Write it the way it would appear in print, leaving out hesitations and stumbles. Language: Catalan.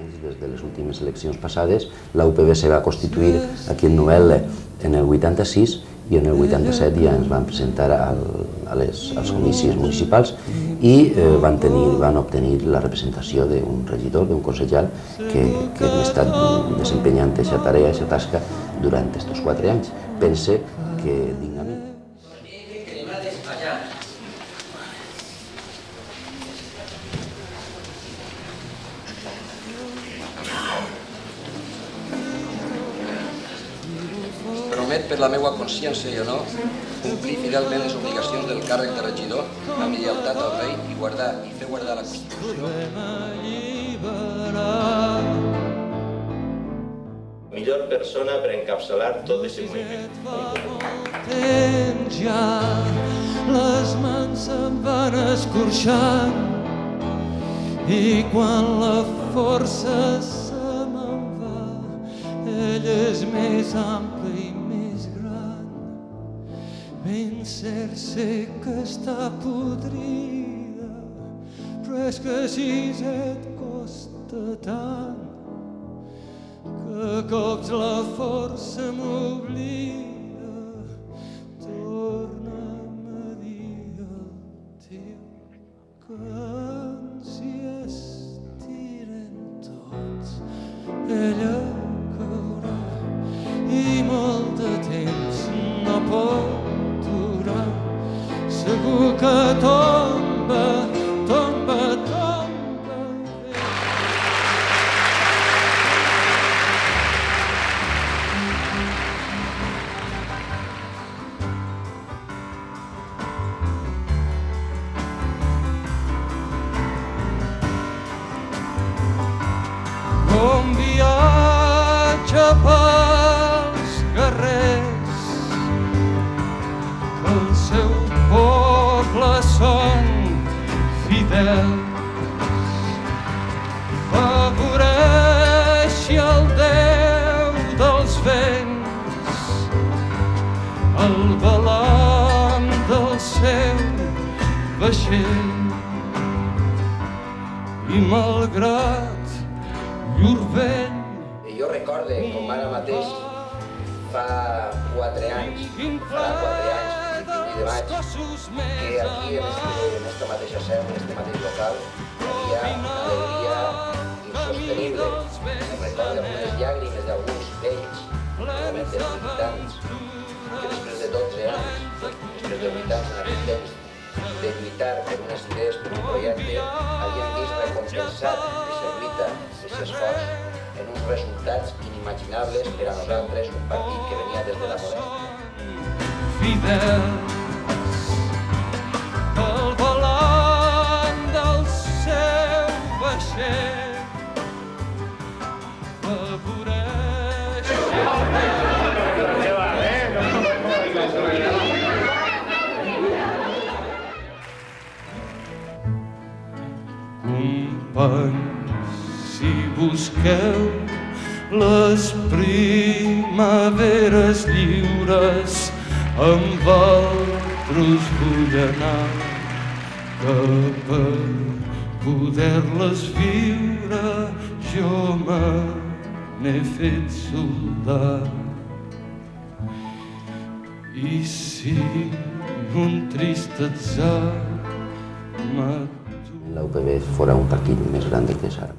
anys, des de les últimes eleccions passades, la UPB se va constituir aquí en Novelda en el 86 i en el 87 ja ens van presentar als comicis municipals i van obtenir la representació d'un regidor, d'un concejal, que hem estat desempenyant aquesta tarea, aquesta tasca, durant aquests 4 anys. Pense que dignament. Promet per la meva consciència i honor complir fidelment les obligacions del càrrec de regidor amb lleialtat al rei i guardar i fer guardar la Constitució. Millor persona per encapçalar tot aquest moviment. Les mans se'n van escorxant i quan la força se me'n va, ell és més ample i més gran. Ben cert sé que està podrida, però és que així et costa tant que a cops la força m'oblida. Torna'm a dir al teu que ens hi estirem tots. Ella caurà i molt de temps no pot durar. Segur que tomba, tomba, tomba. Com viatja pels carrers, que el seu poble són fidels. Afavoreixi el Déu dels vents, el balam del seu vaixell. I malgrat llur vent. Jo recorde com ara mateix fa 4 anys, farà 4 anys, el 28 de maig, que aquí en esta mateixa seu, en este mateix local, hi havia una alegria insostenible. Em recordo amb les llàgrimes d'alguns d'ells, normalment dels militants, que després de 12 anys, després de 8 anys en aquell temps, de lluitar per unes idees, per un projecte, havien vist recompensat aquesta lluita, aquest esforç, en uns resultats inimaginables per a nosaltres, un partit que venia des de la modèstia. Fidels, el balam del seu vaixell afavoreix. Companys, si busqueu les primaveres lliures, amb altres vull anar, que per poder-les viure jo me n'he fet soldat. I si un trist atzar m'atura. La UPB fora un partit més gran del que és ara.